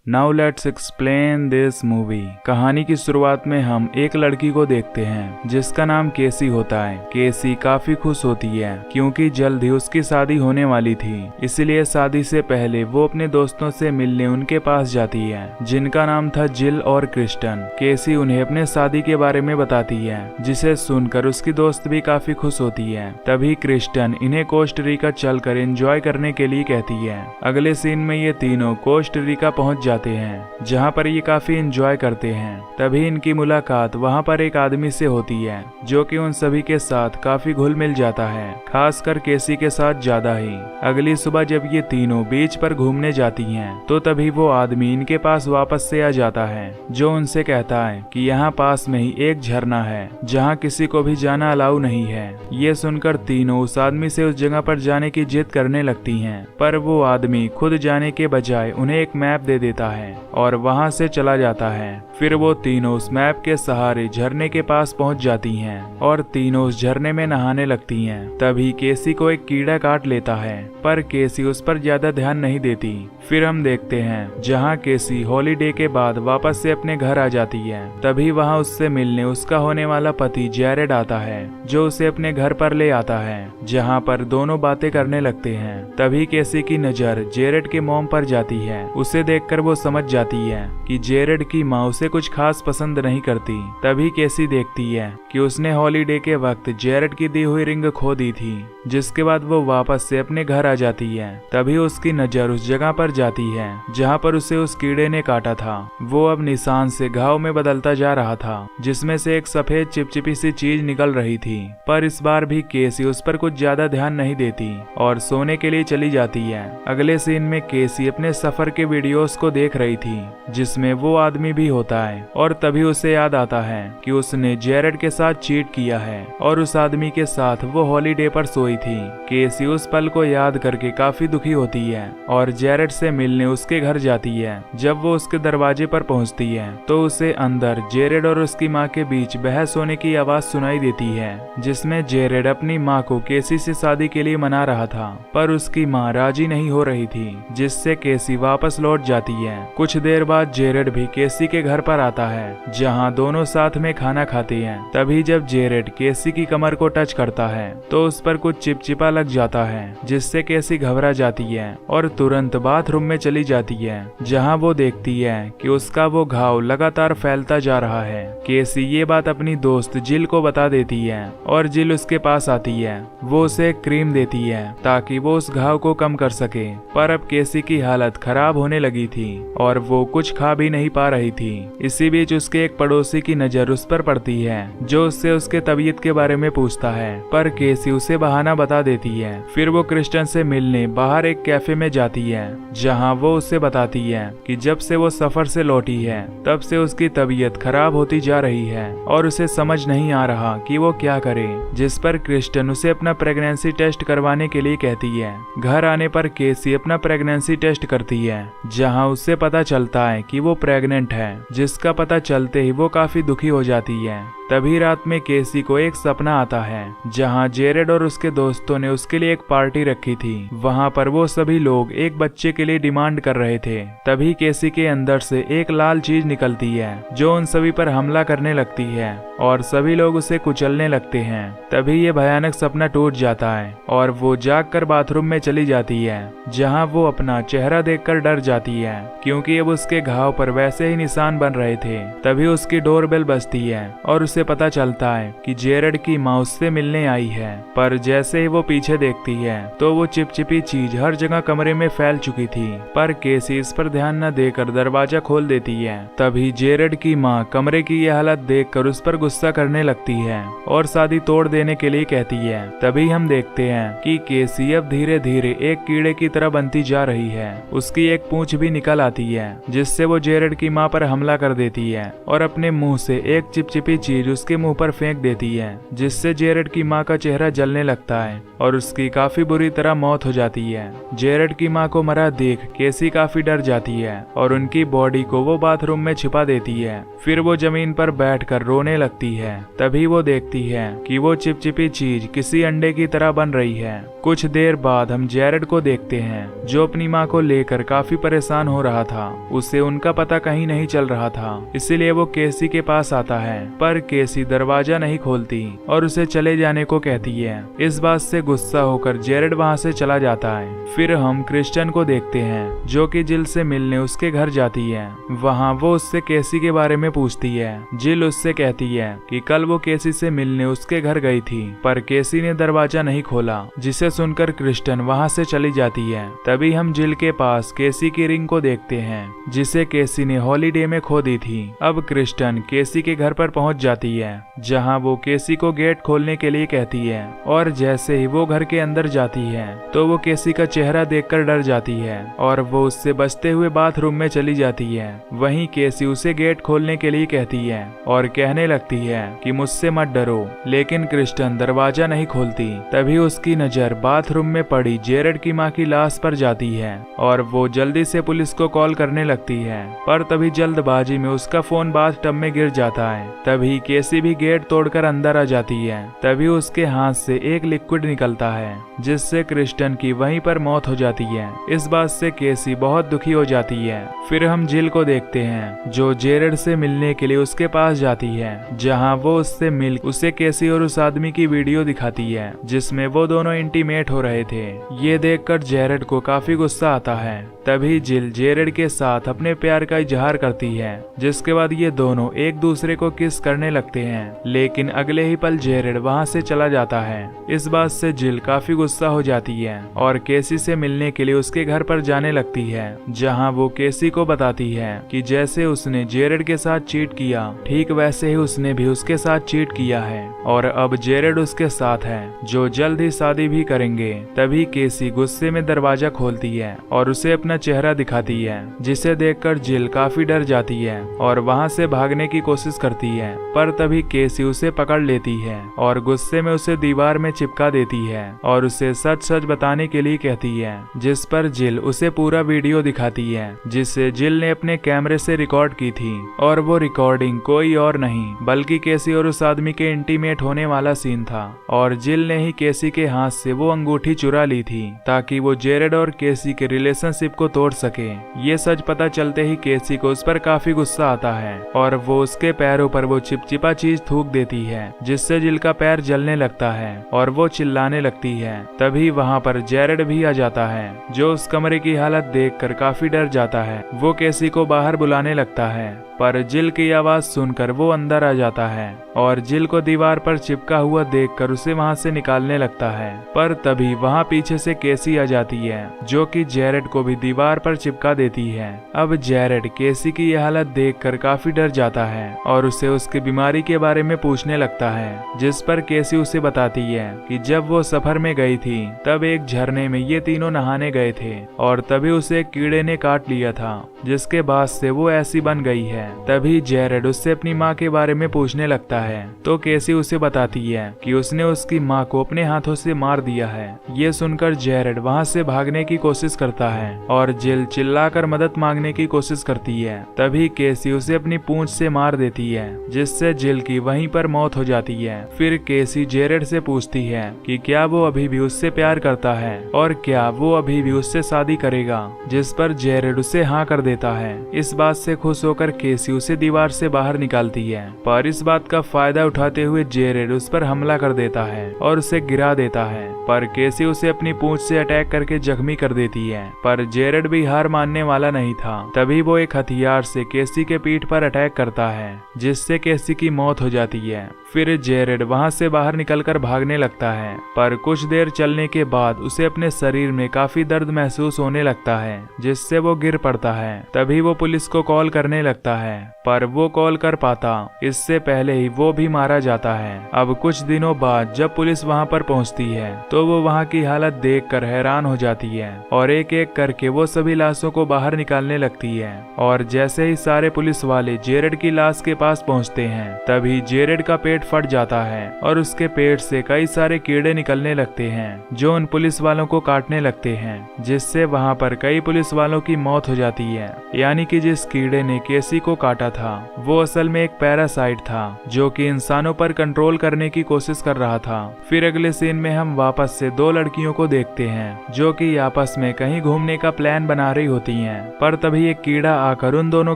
Now let's explain this movie. कहानी की शुरुआत में हम एक लड़की को देखते हैं जिसका नाम केसी होता है। केसी काफी खुश होती है क्योंकि जल्द ही उसकी शादी होने वाली थी, इसलिए शादी से पहले वो अपने दोस्तों से मिलने उनके पास जाती है जिनका नाम था जिल और क्रिस्टन। केसी उन्हें अपने शादी के बारे में बताती है जिसे सुनकर उसकी दोस्त भी काफी खुश होती है। तभी क्रिस्टन इन्हें कोस्टरिका चलकर एंजॉय करने के लिए कहती है। अगले सीन में ये तीनों कोस्टरिका पहुंच जाते हैं जहां पर ये काफी एंजॉय करते हैं। तभी इनकी मुलाकात वहां पर एक आदमी से होती है जो कि उन सभी के साथ काफी घुल मिल जाता है, खासकर केसी के साथ ज्यादा ही। अगली सुबह जब ये तीनों बीच पर घूमने जाती हैं तो तभी वो आदमी इनके पास वापस से आ जाता है जो उनसे कहता है कि यहाँ पास में ही एक झरना है जहाँ किसी को भी जाना अलाउ नहीं है। ये सुनकर तीनों उस आदमी से उस जगह पर जाने की जिद करने लगती हैं, पर वो आदमी खुद जाने के बजाय उन्हें एक मैप दे देता है और वहां से चला जाता है। फिर वो तीनों उस मैप के सहारे झरने के पास पहुंच जाती हैं और तीनों उस झरने में नहाने लगती हैं। तभी केसी को एक कीड़ा काट लेता है, पर केसी उस पर ज्यादा ध्यान नहीं देती। फिर हम देखते हैं जहां केसी हॉलीडे के बाद वापस से अपने घर आ जाती है। तभी वहां उससे मिलने उसका होने वाला पति जेरेड आता है जो उसे अपने घर पर ले आता है, जहां पर दोनों बातें करने लगते हैं। तभी केसी की नजर जेरेड के मॉम पर जाती है। उसे देखकर वो समझ जाती है कि जेरेड की माँ उसे कुछ खास पसंद नहीं करती। तभी केसी देखती है कि उसने हॉलीडे के वक्त जेरेड की दी हुई रिंग खो दी थी, जिसके बाद वो वापस से अपने घर आ जाती है। तभी उसकी नजर उस जगह पर जाती है जहाँ पर उसे उस कीड़े ने काटा था। वो अब निशान से घाव में बदलता जा रहा था, जिसमें से एक सफेद चिपचिपी सी चीज निकल रही थी। पर इस बार भी केसी उस पर कुछ ज्यादा ध्यान नहीं देती और सोने के लिए चली जाती है। अगले सीन में केसी अपने सफर के वीडियोस को देख रही थी जिसमें वो आदमी भी होता है और तभी उसे याद आता है कि उसने जेरेड के साथ चीट किया है और उस आदमी के साथ वो हॉलीडे पर सोई थी। केसी उस पल को याद करके काफी दुखी होती है और जेरेड से मिलने उसके घर जाती है। जब वो उसके दरवाजे पर पहुंचती है तो उसे अंदर जेरेड और उसकी माँ के बीच बहस होने की आवाज सुनाई देती है, जिसमें जेरेड अपनी माँ को केसी से शादी के लिए मना रहा था, पर उसकी माँ राजी नहीं हो रही थी, जिससे केसी वापस लौट जाती है। कुछ देर बाद जेरेड भी केसी के घर पर आता है जहां दोनों साथ में खाना खाते हैं। तभी जब जेरेड केसी की कमर को टच करता है तो उस पर कुछ चिपचिपा लग जाता है, जिससे केसी घबरा जाती है और तुरंत बाथरूम में चली जाती है जहां वो देखती है कि उसका वो घाव लगातार फैलता जा रहा है। केसी ये बात अपनी दोस्त जिल को बता देती है और जिल उसके पास आती है। वो उसे एक क्रीम देती है ताकि वो उस घाव को कम कर सके, पर अब केसी की हालत खराब होने लगी थी और वो कुछ खा भी नहीं पा रही थी। इसी बीच उसके एक पड़ोसी की नजर उस पर पड़ती है जो उससे उसके तबीयत के बारे में पूछता है, पर केसी उसे बहाना बता देती है। फिर वो क्रिस्टन से मिलने बाहर एक कैफे में जाती है जहां वो उसे बताती है कि जब से वो सफर से लौटी है तब से उसकी तबीयत खराब होती जा रही है और उसे समझ नहीं आ रहा कि वो क्या करे, जिस पर क्रिस्टन उसे अपना प्रेगनेंसी टेस्ट करवाने के लिए कहती है। घर आने पर केसी अपना प्रेगनेंसी टेस्ट करती है जहां उससे पता चलता है कि वो प्रेग्नेंट है, जिसका पता चलते ही वो काफी दुखी हो जाती है। तभी रात में केसी को एक सपना आता है जहां जेरेड और उसके दोस्तों ने उसके लिए एक पार्टी रखी थी। वहां पर वो सभी लोग एक बच्चे के लिए डिमांड कर रहे थे। तभी केसी के अंदर से एक लाल चीज निकलती है जो उन सभी पर हमला करने लगती है और सभी लोग उसे कुचलने लगते हैं। तभी ये भयानक सपना टूट जाता है और वो जागकर बाथरूम में चली जाती है जहां वो अपना चेहरा देखकर डर जाती है क्योंकि अब उसके घाव पर वैसे ही निशान बन रहे थे। तभी उसकी डोरबेल बजती है और उसे पता चलता है कि जेरेड की माँ उससे मिलने आई है, पर जैसे ही वो पीछे देखती है तो वो चिपचिपी चीज हर जगह कमरे में फैल चुकी थी। पर केसी इस पर ध्यान न देकर दरवाजा खोल देती है। तभी जेरेड की माँ कमरे की यह हालत देखकर उस पर गुस्सा करने लगती है और शादी तोड़ देने के लिए कहती है। तभी हम देखते हैं कि केसी अब धीरे धीरे एक कीड़े की तरह बनती जा रही है। उसकी एक पूंछ भी निकल आती है जिससे वो जेरेड की माँ पर हमला कर देती है और अपने मुंह से एक चिपचिपी चीज उसके मुंह पर फेंक देती है, जिससे जेरेड की माँ का चेहरा जलने लगता है और उसकी काफी बुरी तरह मौत हो जाती है। जेरेड की माँ को मरा देख केसी काफी डर जाती है और उनकी बॉडी को वो बाथरूम में छिपा देती है। फिर वो जमीन पर बैठकर रोने लगती है। तभी वो देखती है कि वो चिपचिपी चीज किसी अंडे की तरह बन रही है कुछ देर बाद हम जेरेड को देखते हैं जो अपनी माँ को लेकर काफी परेशान हो रहा था। उसे उनका पता कहीं नहीं चल रहा था, इसीलिए वो केसी के पास आता है, पर केसी दरवाजा नहीं खोलती और उसे चले जाने को कहती है। इस बात से गुस्सा होकर जेरेड वहाँ से चला जाता है। फिर हम क्रिस्टियन को देखते हैं जो कि जिल से मिलने उसके घर जाती है। वहाँ वो उससे केसी के बारे में पूछती है। जिल उससे कहती है कि कल वो केसी से मिलने उसके घर गई थी, पर केसी ने दरवाजा नहीं खोला, जिसे सुनकर क्रिस्टियन वहाँ से चली जाती है। तभी हम जिल के पास केसी की रिंग को देखते हैं जिसे केसी ने हॉलीडे में खो दी थी। अब क्रिस्टियन केसी के घर पर पहुँच जाती है, जहाँ वो केसी को गेट खोलने के लिए कहती है, और जैसे ही वो घर के अंदर जाती है तो वो केसी का चेहरा देखकर डर जाती है और वो उससे बचते हुए बाथरूम में चली जाती है। वहीं केसी उसे गेट खोलने के लिए कहती है और कहने लगती है कि मुझसे मत डरो, लेकिन क्रिस्टियन दरवाजा नहीं खोलती। तभी उसकी नजर बाथरूम में पड़ी जेरेड की माँ की लाश पर जाती है और वो जल्दी से पुलिस को कॉल करने लगती है, पर तभी जल्दबाजी में उसका फोन बाथटब में गिर जाता है। तभी केसी भी गेट तोड़कर अंदर आ जाती है। तभी उसके हाथ से एक लिक्विड निकलता है जिससे क्रिस्टियन की वहीं पर मौत हो जाती है। इस बात से केसी बहुत दुखी हो जाती है। फिर हम जिल को देखते हैं जो जेरेड से मिलने के लिए उसके पास जाती है, जहां वो उससे मिल उसे केसी और उस आदमी की वीडियो दिखाती है जिसमें वो दोनों इंटीमेट हो रहे थे। ये देखकर जेरेड को काफी गुस्सा आता है। तभी जिल जेरेड के साथ अपने प्यार का इजहार करती है, जिसके बाद ये दोनों एक दूसरे को किस करने लगते हैं, लेकिन अगले ही पल जेरेड वहां से चला जाता है। इस बात से जिल काफी गुस्सा हो जाती है और केसी से मिलने के लिए उसके घर पर जाने लगती है, जहां वो केसी को बताती है कि जैसे उसने जेरेड के साथ चीट किया, ठीक वैसे ही उसने भी उसके साथ चीट किया है और अब जेरेड उसके साथ है, जो जल्द ही शादी भी करेंगे। तभी केसी गुस्से में दरवाजा खोलती है और उसे अपना चेहरा दिखाती है, जिसे देखकर जिल काफी डर जाती है और वहां से भागने की कोशिश करती है, पर तभी केसी उसे पकड़ लेती है और गुस्से में उसे दीवार में चिपका देती है और उसे सच सच बताने के लिए कहती है, जिस पर जिल उसे पूरा वीडियो दिखाती है जिसे जिल ने अपने कैमरे से रिकॉर्ड की थी। और वो रिकॉर्डिंग कोई और नहीं बल्कि केसी और उस आदमी के इंटीमेट होने वाला सीन था, और जिल ने ही केसी के हाथ से वो अंगूठी चुरा ली थी ताकि वो जेरेड और केसी के रिलेशनशिप को तोड़ सके। ये सच पता चलते ही केसी को उस पर काफी गुस्सा आता है और वो उसके पैरों पर वो चिपचिपा चीज थूक देती है, जिससे जिल का पैर जलने लगता है और वो चिल्लाने लगती है। तभी वहाँ पर जेरेड भी आ जाता है, जो उस कमरे की हालत देखकर काफी डर जाता है। वो केसी को बाहर बुलाने लगता है, पर जिल की आवाज सुनकर वो अंदर आ जाता है और जिल को दीवार पर चिपका हुआ देखकर उसे वहां से निकालने लगता है। पर तभी वहां पीछे से केसी आ जाती है, जो कि जेरेड को भी दीवार पर चिपका देती है। अब जेरेड केसी की यह हालत देखकर काफी डर जाता है और उसे उसकी बीमारी के बारे में पूछने लगता है, जिस पर केसी उसे बताती है कि जब वो सफर में गई थी तब एक झरने में ये तीनों नहाने गए थे और तभी उसे एक कीड़े ने काट लिया था, जिसके बाद से वो ऐसी बन गई है। तभी जेरेड उससे अपनी माँ के बारे में पूछने लगता है, तो केसी उसे बताती है कि उसने उसकी माँ को अपने हाथों से मार दिया है। ये सुनकर जेरेड वहाँ से भागने की कोशिश करता है और जिल चिल्लाकर मदद मांगने की कोशिश करती है। तभी केसी उसे अपनी पूंछ से मार देती है, जिससे जिल की वहीं पर मौत हो जाती है। फिर केसी जेरेड से पूछती है कि क्या वो अभी भी उससे प्यार करता है और क्या वो अभी भी उससे शादी करेगा, जिस पर जेरेड उसे हाँ कर देता है। इस बात से खुश होकर केसी उसे दीवार से बाहर निकालती है, पर इस बात का फायदा उठाते हुए जेरेड उस पर हमला कर देता है और उसे गिरा देता है, पर केसी उसे अपनी पूंछ से अटैक करके जख्मी कर देती है। पर जेरेड भी हार मानने वाला नहीं था। तभी वो एक हथियार से केसी के पीठ पर अटैक करता है, जिससे केसी की मौत हो जाती है। फिर जेरेड वहां से बाहर निकलकर भागने लगता है, पर कुछ देर चलने के बाद उसे अपने शरीर में काफी दर्द महसूस होने लगता है, जिससे वो गिर पड़ता है। तभी वो पुलिस को कॉल करने लगता है, पर वो कॉल कर पाता इससे पहले ही वो भी मारा जाता है। अब कुछ दिनों बाद जब पुलिस वहां पर पहुंचती है तो वो वहां की हालत देखकर हैरान हो जाती है और एक एक करके वो सभी लाशों को बाहर निकालने लगती है। और जैसे ही सारे पुलिस वाले जेरेड की लाश के पास पहुंचते हैं, तभी जेरेड का पेट फट जाता है और उसके पेट से कई सारे कीड़े निकलने लगते हैं, जो उन पुलिस वालों को काटने लगते हैं, जिससे वहां पर कई पुलिस वालों की मौत हो जाती है। यानी कि जिस कीड़े ने केसी को काटा था वो असल में एक पैरासाइट था, जो कि इंसानों पर कंट्रोल करने की कोशिश कर रहा था। फिर अगले सीन में हम वापस से दो लड़कियों को देखते हैं जो कि आपस में कहीं घूमने का प्लान बना रही होती हैं। पर तभी एक कीड़ा आकर उन दोनों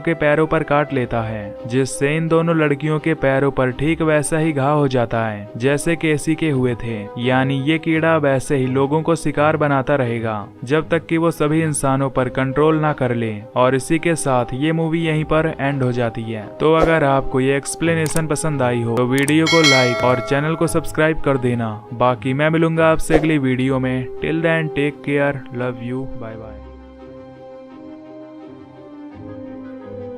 के पैरों पर काट लेता है, जिससे इन दोनों लड़कियों के पैरों पर ठीक वैसा ही घाव हो जाता है जैसे केसी के हुए थे। यानी ये कीड़ा वैसे ही लोगों को शिकार बनाता रहेगा जब तक कि वो सभी इंसानों पर कंट्रोल ना कर ले। और इसी के साथ ये मूवी यहीं पर एंड हो जाती है। तो अगर आपको ये एक्सप्लेनेशन पसंद आई हो तो वीडियो को लाइक और चैनल को सब्सक्राइब कर देना। बाकी मैं मिलूंगा आपसे अगली वीडियो में। Till then take care, love you, bye bye.